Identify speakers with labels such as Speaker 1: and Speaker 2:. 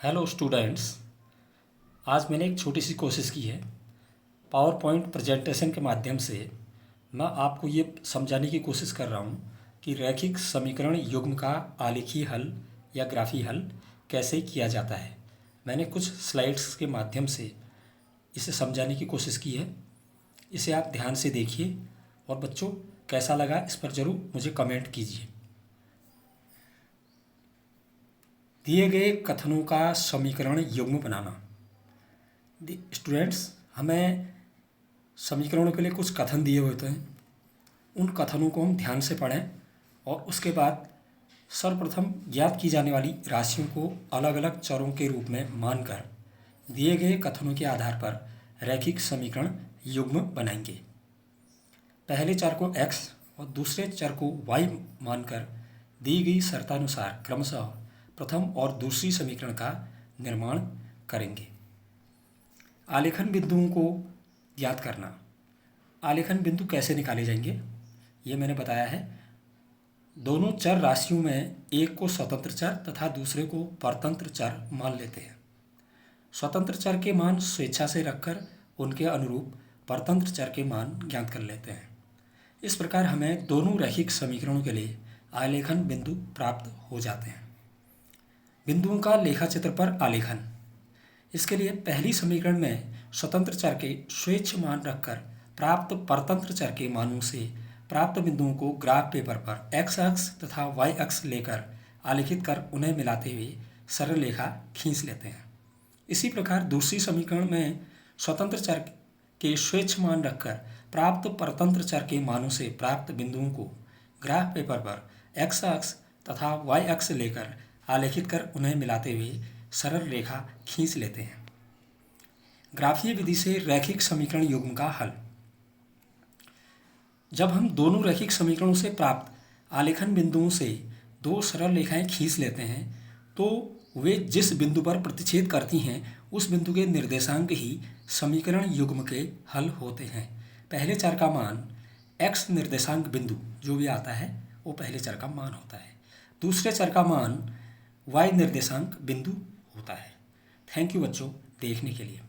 Speaker 1: Hello students. आज मैंने एक छोटी सी कोशिश की है। पावर पॉइंट प्रेजेंटेशन के माध्यम से मैं आपको ये समझाने की कोशिश कर रहा हूँ कि रैखिक समीकरण युग्म का आलेखीय हल या ग्राफी हल कैसे किया जाता है। मैंने कुछ स्लाइड्स के माध्यम से इसे समझाने की कोशिश की है। इसे आप ध्यान से देखिए और बच्चों कैसा लगा इस पर ज़रूर मुझे कमेंट कीजिए। दिए गए कथनों का समीकरण युग्म बनाना। स्टूडेंट्स, हमें समीकरणों के लिए कुछ कथन दिए होते हैं। उन कथनों को हम ध्यान से पढ़ें और उसके बाद सर्वप्रथम ज्ञात की जाने वाली राशियों को अलग अलग चरों के रूप में मानकर दिए गए कथनों के आधार पर रैखिक समीकरण युग्म बनाएंगे। पहले चर को x और दूसरे चर को y मानकर दी गई शर्तानुसार क्रमशः प्रथम और दूसरी समीकरण का निर्माण करेंगे। आलेखन बिंदुओं को ज्ञात करना। आलेखन बिंदु कैसे निकाले जाएंगे ये मैंने बताया है। दोनों चर राशियों में एक को स्वतंत्र चर तथा दूसरे को परतंत्र चर मान लेते हैं। स्वतंत्र चर के मान स्वेच्छा से रखकर उनके अनुरूप परतंत्र चर के मान ज्ञात कर लेते हैं। इस प्रकार हमें दोनों रैखिक समीकरणों के लिए आलेखन बिंदु प्राप्त हो जाते हैं। बिंदुओं का लेखाचित्र पर आलेखन। इसके लिए पहली समीकरण में स्वतंत्र चर के स्वेच्छ मान रखकर प्राप्त परतंत्र चर के मानों से प्राप्त बिंदुओं को ग्राफ पेपर पर x अक्ष तथा y अक्ष लेकर आलेखित कर उन्हें मिलाते हुए सरल रेखा खींच लेते हैं। इसी प्रकार दूसरी समीकरण में स्वतंत्र चर के स्वेच्छ मान रखकर प्राप्त परतंत्र चर के मानों से प्राप्त बिंदुओं को ग्राफ पेपर पर x अक्ष तथा y अक्ष लेकर आलेखित कर उन्हें मिलाते हुए सरल रेखा खींच लेते हैं। ग्राफीय विधि से रैखिक समीकरण युग्म का हल। जब हम दोनों रैखिक समीकरणों से प्राप्त आलेखन बिंदुओं से दो सरल रेखाएं खींच लेते हैं तो वे जिस बिंदु पर प्रतिच्छेद करती हैं उस बिंदु के निर्देशांक ही समीकरण युग्म के हल होते हैं। पहले चर का मान x निर्देशांक बिंदु जो भी आता है वो पहले चर का मान होता है। दूसरे चर का मान y निर्देशांक बिंदु होता है। थैंक यू बच्चों देखने के लिए।